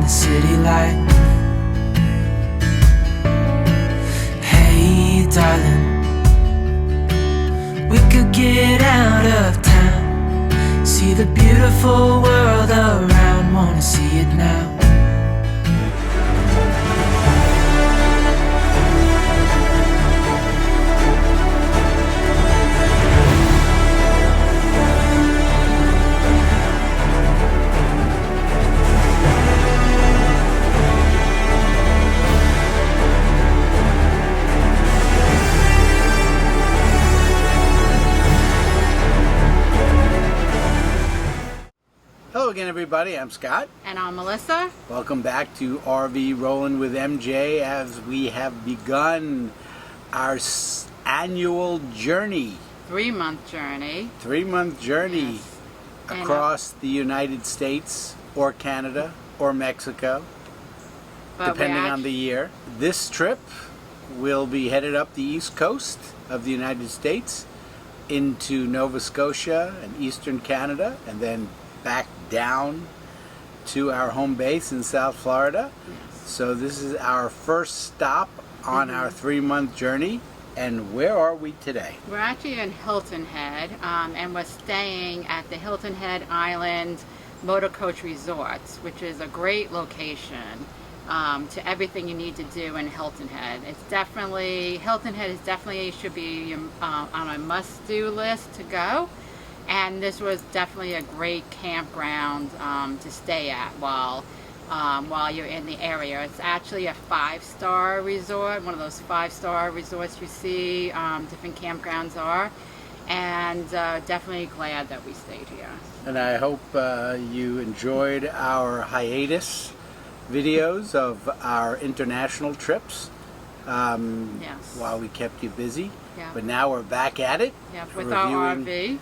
the city light. Hey darling, we could get out of town, see the beautiful world around, wanna see it now. Hello again, everybody. I'm Scott. And I'm Melissa. Welcome back to RV Rolling with MJ as we have begun our annual journey. 3-month journey. 3-month journey Yes. across the United States or Canada or Mexico, But depending on the year. This trip will be headed up the east coast of the United States into Nova Scotia and eastern Canada, and then back down to our home base in South Florida. Yes. So this is our first stop on our 3-month journey. And where are we today? We're actually in Hilton Head, and we're staying at the Hilton Head Island Motorcoach Resorts, which is a great location to everything you need to do in Hilton Head. Hilton Head is definitely should be on a must-do list to go. And this was definitely a great campground to stay at while you're in the area. It's actually a 5-star resort, one of those 5-star resorts you see different campgrounds are. And definitely glad that we stayed here. And I hope you enjoyed our hiatus videos of our international trips Yes. while we kept you busy. Yeah. But now we're back at it. Yeah, with our RV.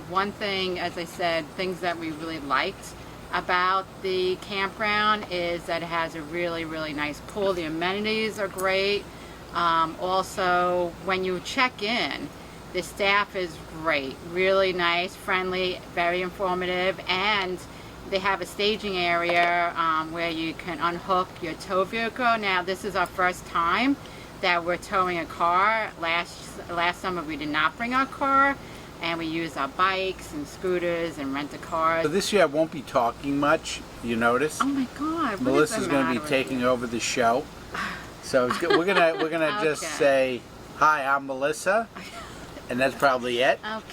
One thing, as I said, things that we really liked about the campground is that it has a really, really nice pool. The amenities are great. Also, when you check in, the staff is great. Really nice, friendly, very informative, and they have a staging area where you can unhook your tow vehicle. Now, this is our first time that we're towing a car. Last summer we did not bring our car, and we used our bikes and scooters and rent-a-cars. So this year I won't be talking much, you notice. Oh my God! Melissa's going to be taking over the show. So we're gonna just Okay. say, hi, I'm Melissa, and that's probably it. Okay.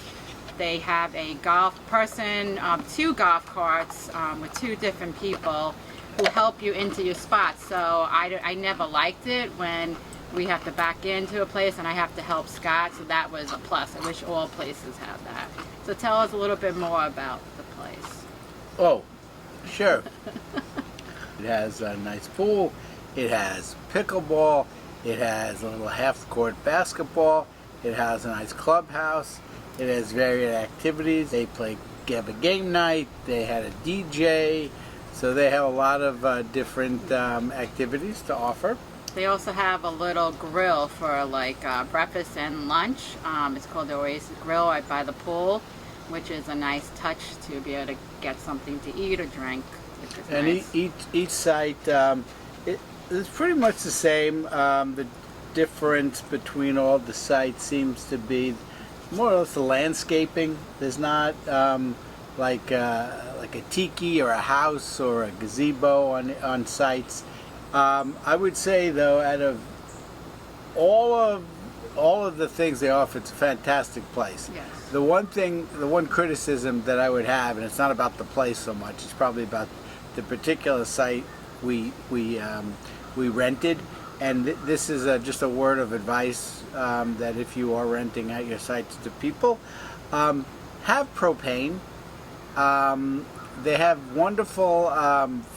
They have a golf person, 2 golf carts with 2 different people who help you into your spot. So I never liked it when we have to back into a place and I have to help Scott, so that was a plus. I wish all places had that. So tell us a little bit more about the place. Oh, sure. It has a nice pool. It has pickleball. It has a little half-court basketball. It has a nice clubhouse. It has varied activities. They have a game night. They had a DJ. So they have a lot of different activities to offer. They also have a little grill for like breakfast and lunch. It's called the Oasis Grill right by the pool, which is a nice touch to be able to get something to eat or drink, which is And nice. each site it's pretty much the same. The difference between all the sites seems to be more or less the landscaping. There's not like a tiki or a house or a gazebo on sites. I would say though, out of all of the things they offer, it's a fantastic place. Yes. The one criticism that I would have, and it's not about the place so much, it's probably about the particular site we rented. And this is just a word of advice that if you are renting out your sites to people, have propane. They have wonderful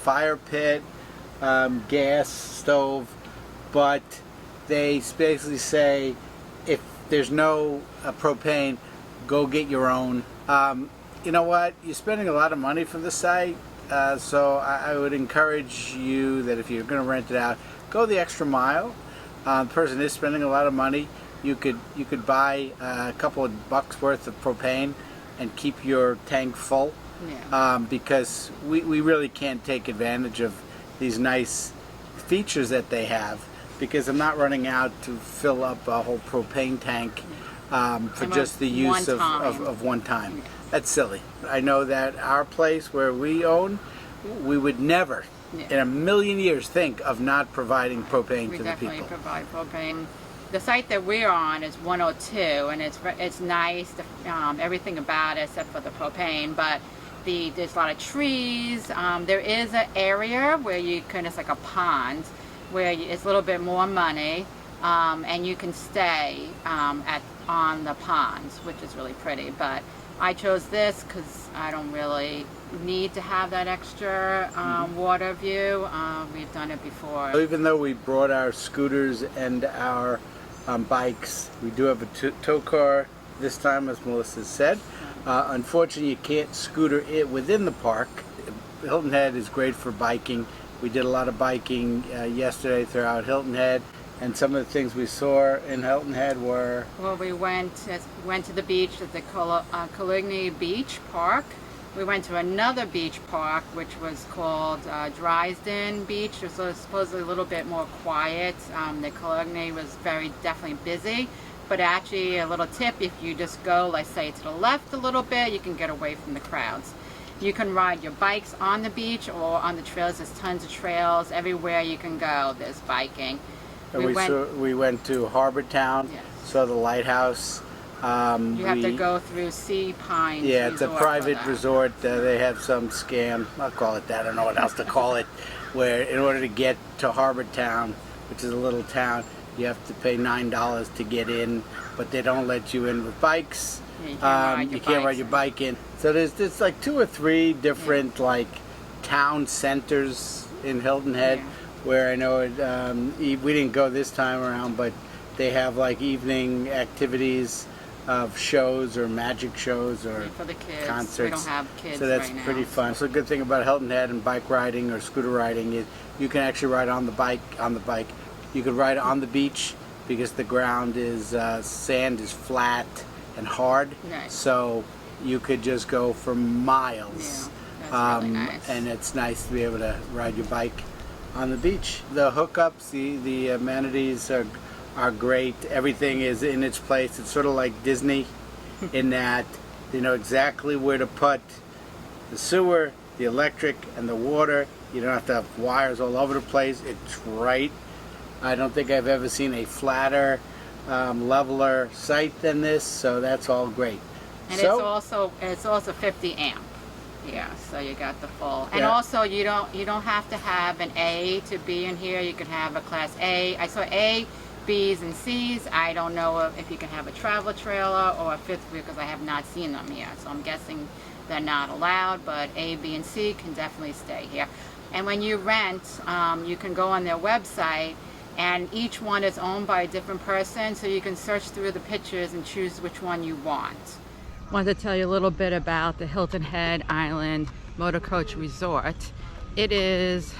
fire pit, gas stove, but they basically say if there's no propane, go get your own. You know what? You're spending a lot of money for the site, so I would encourage you that if you're going to rent it out, go the extra mile. The person is spending a lot of money. You could buy a couple of bucks worth of propane and keep your tank full. Yeah. Because we really can't take advantage of these nice features that they have, because I'm not running out to fill up a whole propane tank for just the use of one time. That's silly. I know that our place where we own, we would never in a million years think of not providing propane to the people. We definitely provide propane. The site that we're on is 102, and it's nice, everything about it except for the propane, but there's a lot of trees. There is an area where you can, it's like a pond, where it's a little bit more money, and you can stay on the ponds, which is really pretty. But I chose this because I don't really need to have that extra water view. We've done it before. Even though we brought our scooters and our bikes, we do have a tow car this time, as Melissa said. Unfortunately, you can't scooter it within the park. Hilton Head is great for biking. We did a lot of biking yesterday throughout Hilton Head, and some of the things we saw in Hilton Head were... Well, we went to the beach at the Coligny Beach Park. We went to another beach park, which was called Dryden Beach. It was supposedly a little bit more quiet. The Coligny was definitely busy. But actually, a little tip, if you just go, let's say, to the left a little bit, you can get away from the crowds. You can ride your bikes on the beach or on the trails. There's tons of trails. Everywhere you can go, there's biking. We went to Harbor Town, yes. Saw the lighthouse. You have to go through Sea Pines. Yeah, it's a private resort. They have some scam, I'll call it that, I don't know what else to call it, where in order to get to Harbor Town, which is a little town, you have to pay $9 to get in, but they don't let you in with bikes. Yeah, you can't ride your bike in. So there's like 2 or 3 different like town centers in Hilton Head, where I know we didn't go this time around, but they have like evening activities of shows or magic shows or for the kids. Concerts. We don't have kids, so that's right now. pretty fun. So a good thing about Hilton Head and bike riding or scooter riding is you can actually ride on the bike. You could ride on the beach because the ground is sand is flat and hard. Nice. So you could just go for miles. Yeah, that's really nice. And it's nice to be able to ride your bike on the beach. The hookups, the amenities are great. Everything is in its place. It's sort of like Disney in that you know exactly where to put the sewer, the electric, and the water. You don't have to have wires all over the place. It's right. I don't think I've ever seen a flatter, leveler site than this, so that's all great. And it's also 50 amp. Yeah, so you got the full. And also you don't have to have an A to be in here. You can have a class A. I saw A, B's, and C's. I don't know if you can have a travel trailer or a fifth wheel because I have not seen them yet. So I'm guessing they're not allowed, but A, B, and C can definitely stay here. And when you rent, you can go on their website, and each one is owned by a different person, so you can search through the pictures and choose which one you want. I wanted to tell you a little bit about the Hilton Head Island Motorcoach Resort. It is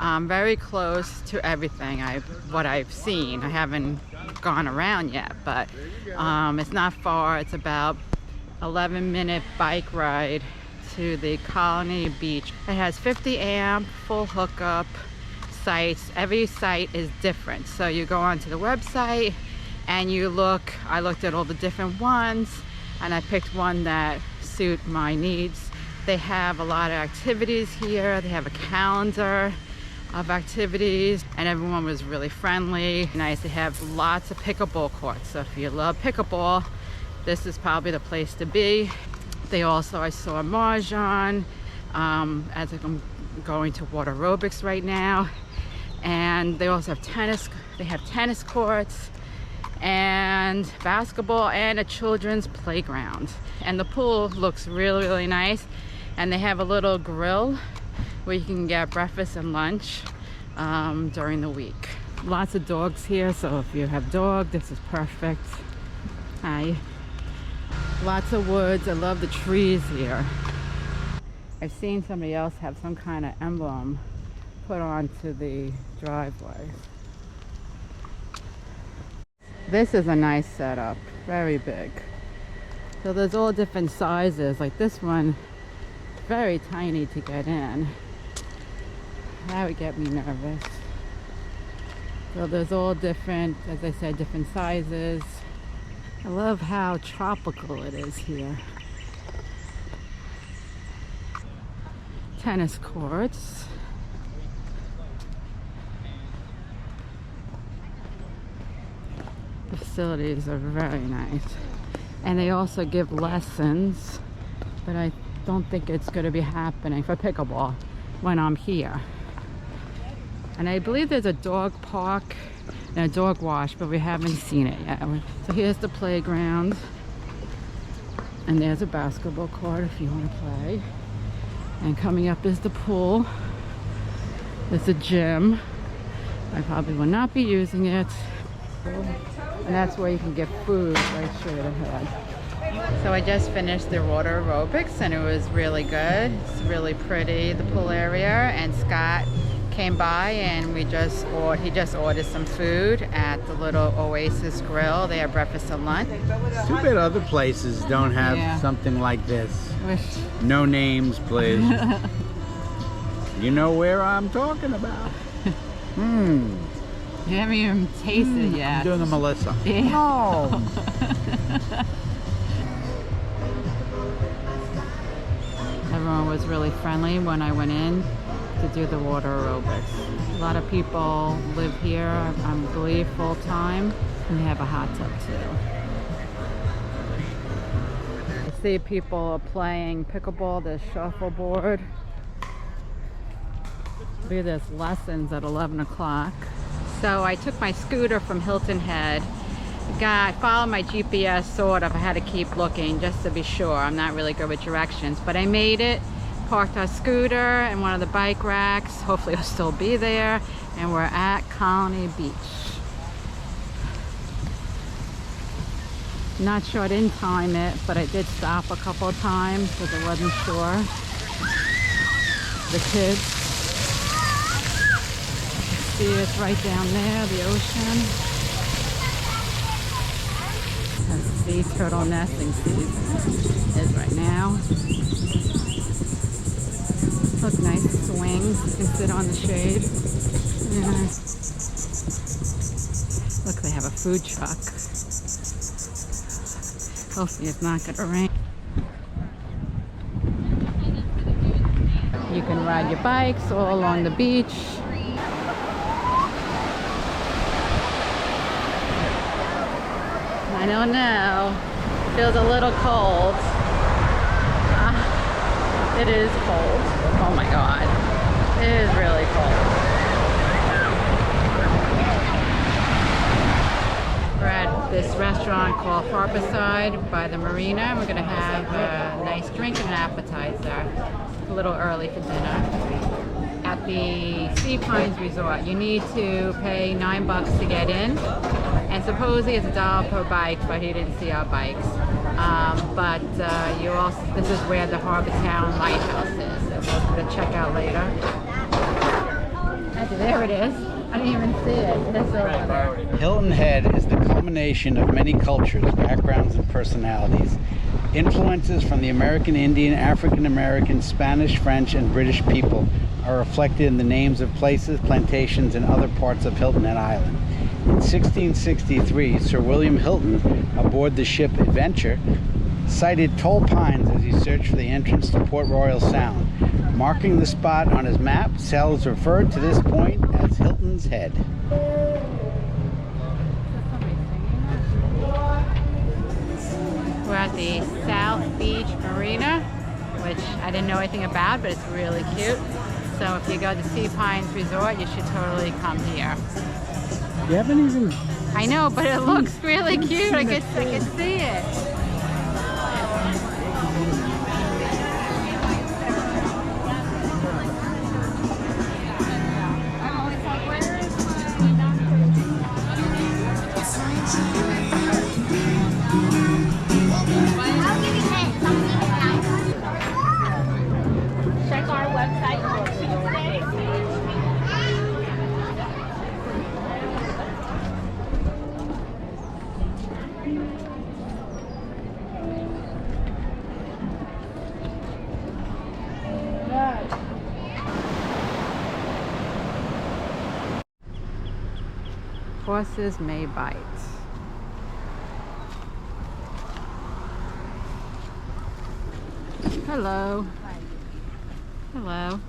very close to everything what I've seen. I haven't gone around yet, but it's not far. It's about 11-minute bike ride to the Colony Beach. It has 50 amp, full hookup sites. Every site is different. So you go onto the website and you look. I looked at all the different ones and I picked one that suit my needs. They have a lot of activities here. They have a calendar of activities and everyone was really friendly. Nice. They have lots of pickleball courts. So if you love pickleball, this is probably the place to be. They also, I saw Mahjong, as I'm going to water aerobics right now. And they also have tennis. They have tennis courts and basketball and a children's playground. And the pool looks really, really nice. And they have a little grill where you can get breakfast and lunch during the week. Lots of dogs here, so if you have dog, this is perfect. Hi. Lots of woods. I love the trees here. I've seen somebody else have some kind of emblem put onto the driveway. This is a nice setup, very big. So there's all different sizes, like this one, very tiny to get in. That would get me nervous. So there's all different, as I said, different sizes. I love how tropical it is here. Tennis courts. The facilities are very nice. And they also give lessons, but I don't think it's going to be happening for pickleball when I'm here. And I believe there's a dog park and a dog wash, but we haven't seen it yet. So here's the playground. And there's a basketball court if you want to play. And coming up is the pool. There's a gym. I probably will not be using it. And that's where you can get food right straight ahead. So I just finished the water aerobics and it was really good. It's really pretty, the pool area. And Scott came by and he just ordered some food at the little Oasis Grill. They have breakfast and lunch. Too bad other places don't have something like this. No names, please. You know where I'm talking about. You haven't even tasted it yet. I'm doing a Melissa. Yeah. Oh. Everyone was really friendly when I went in to do the water aerobics. A lot of people live here, I believe, full time, and they have a hot tub too. I see people are playing pickleball, there's shuffleboard. There's lessons at 11 o'clock. So I took my scooter from Hilton Head. I followed my GPS sort of. I had to keep looking just to be sure. I'm not really good with directions, but I made it. Parked our scooter in one of the bike racks. Hopefully it'll still be there. And we're at Colony Beach. Not sure I didn't time it, but I did stop a couple of times because I wasn't sure. The kids. See, it's right down there, the ocean. The turtle nesting season is right now. Look, nice swings. You can sit on the shade. Yeah. Look, they have a food truck. Hopefully it's not going to rain. You can ride your bikes all along the beach. I don't know. Feels a little cold. It is cold. Oh my God. It is really cold. We're at this restaurant called Harborside by the marina. We're gonna have a nice drink and an appetizer. A little early for dinner. At the Sea Pines Resort, you need to pay $9 to get in. And supposedly it's $1 per bike, but he didn't see our bikes. You also, this is where the Harbor Town Lighthouse is. So we're gonna check out later. There it is. I didn't even see it. It's over there. Hilton Head is the culmination of many cultures, backgrounds, and personalities. Influences from the American Indian, African American, Spanish, French, and British people are reflected in the names of places, plantations, and other parts of Hilton Head Island. In 1663, Sir William Hilton, aboard the ship Adventure, sighted tall pines as he searched for the entrance to Port Royal Sound. Marking the spot on his map, sailors referred to this point as Hilton's Head. We're at the South Beach Marina, which I didn't know anything about, but it's really cute. So if you go to Sea Pines Resort, you should totally come here. You haven't even... I know, but it looks really cute. I can see it. Check our website. Horses may bite. Hello. Hello.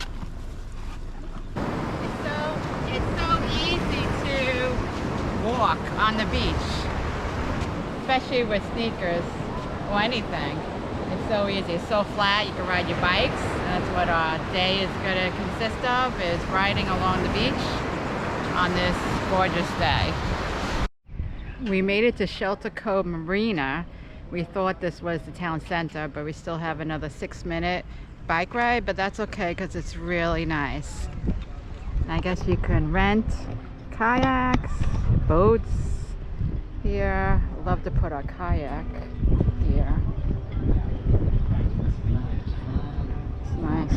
It's so easy to walk on the beach, especially with sneakers or anything. It's so easy. It's so flat. You can ride your bikes. That's what our day is going to consist of, is riding along the beach on this gorgeous day. We made it to Shelter Cove Marina. We thought this was the town center, but we still have another 6-minute bike ride, but that's okay because it's really nice. And I guess you can rent kayaks, boats here. Love to put our kayak here. It's nice.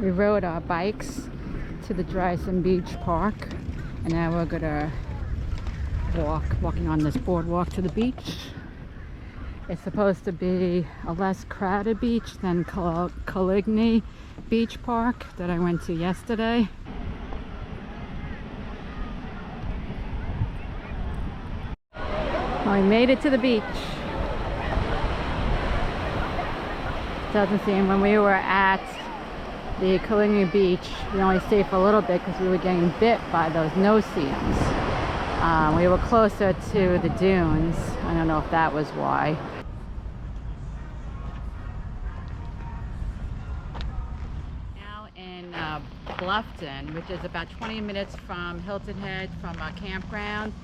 We rode our bikes to the Dryden Beach Park, and now we're gonna walking on this boardwalk to the beach. It's supposed to be a less crowded beach than Caligny Beach Park that I went to yesterday. Well, we made it to the beach. Doesn't seem, when we were at the Caligny Beach, we only stayed for a little bit because we were getting bit by those no-see-ums. We were closer to the dunes. I don't know if that was why. Now in Bluffton, which is about 20 minutes from Hilton Head, from our campground,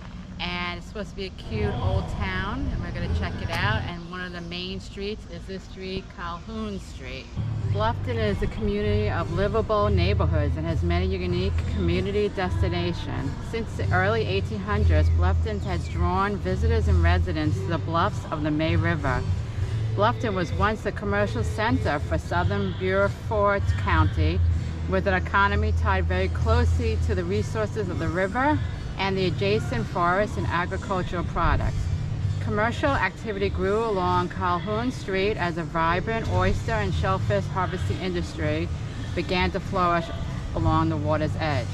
and it's supposed to be a cute old town, and we're going to check it out. And one of the main streets is this street, Calhoun Street. Bluffton is a community of livable neighborhoods and has many unique community destinations. Since the early 1800s, Bluffton has drawn visitors and residents to the bluffs of the May River. Bluffton was once a commercial center for southern Beaufort County, with an economy tied very closely to the resources of the river and the adjacent forests and agricultural products. Commercial activity grew along Calhoun Street as a vibrant oyster and shellfish harvesting industry began to flourish along the water's edge.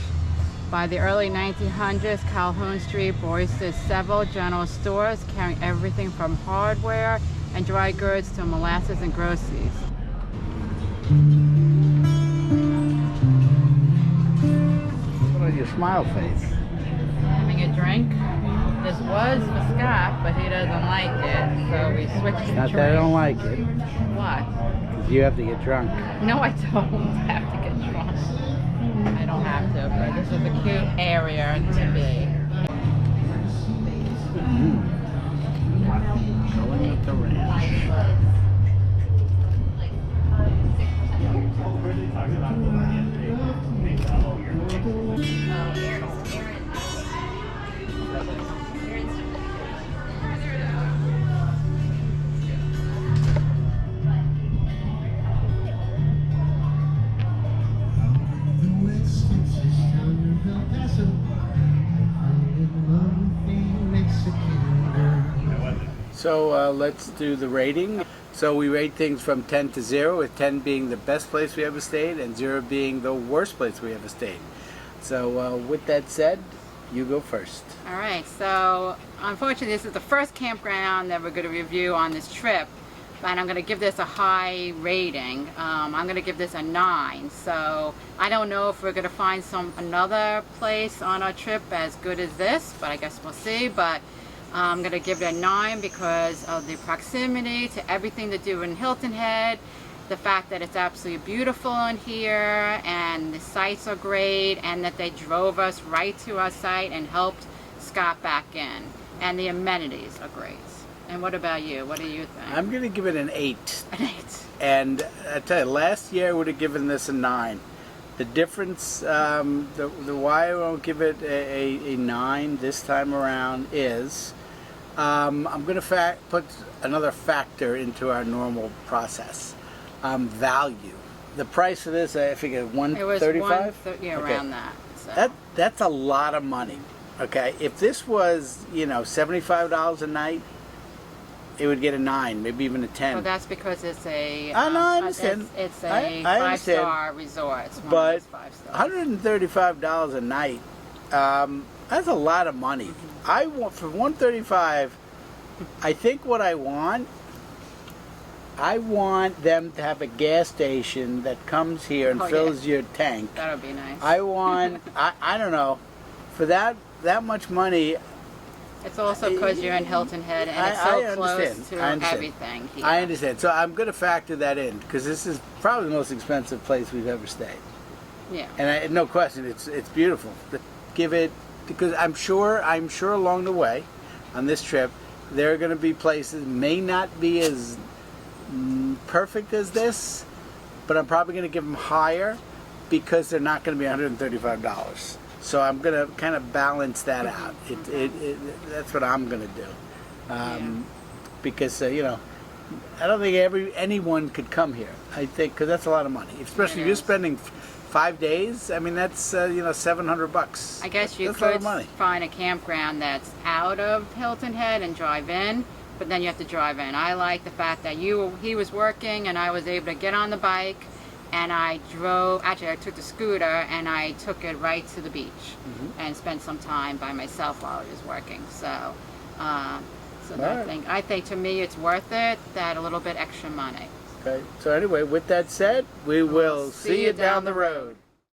By the early 1900s, Calhoun Street boasted several general stores carrying everything from hardware and dry goods to molasses and groceries. Look at your smile face. Having a drink. This was for Scott, but he doesn't like it, so we switched the Not drink. that I don't like it, What? because you have to get drunk. No, I don't have to get drunk. I don't have to, but this is a cute area to be. Going with the ranch. So let's do the rating. So we rate things from 10 to 0, with 10 being the best place we ever stayed and 0 being the worst place we ever stayed. So with that said, you go first. All right, so unfortunately this is the first campground that we're going to review on this trip, and I'm going to give this a high rating. I'm going to give this a 9. So I don't know if we're going to find another place on our trip as good as this, but I guess we'll see. But I'm going to give it a 9 because of the proximity to everything to do in Hilton Head, the fact that it's absolutely beautiful in here, and the sights are great, and that they drove us right to our site and helped Scott back in, and the amenities are great. And what about you? What do you think? I'm going to give it an 8. An 8. And I tell you, last year I would have given this a 9. The difference, the why I won't give it a 9 this time around is I'm going to put another factor into our normal process. Value. The price of this, I figure, $135. Yeah, around that. So. That's a lot of money. Okay, if this was $75 a night, it would get a 9, maybe even a 10. Well, that's because it's a. I know, I understand. It's a I understand. 5-star resort. It's one But of those 5 stars. $135 a night, that's a lot of money. I want for $135. I think what I want them to have a gas station that comes here and Oh, fills your tank. That would be nice. I want, I don't know, for that much money. It's also because you're in Hilton Head and it's I so close understand. to I understand. everything here. I understand. So I'm going to factor that in because this is probably the most expensive place we've ever stayed. Yeah. And no question, it's beautiful. Give it, because I'm sure along the way on this trip there are going to be places may not be as perfect as this, but I'm probably going to give them higher because they're not going to be $135. So I'm going to kind of balance that out. That's what I'm going to do, because you know, I don't think anyone could come here. I think because that's a lot of money, especially if you're spending 5 days. I mean, that's you know, $700. I guess you that's a lot could of money. find a campground that's out of Hilton Head and drive in, but then you have to drive in. I like the fact that he was working and I was able to get on the bike and I drove. Actually, I took the scooter and I took it right to the beach and spent some time by myself while I was working. So, I think to me it's worth it. That a little bit extra money. Okay. So anyway, with that said, we will see you down the road.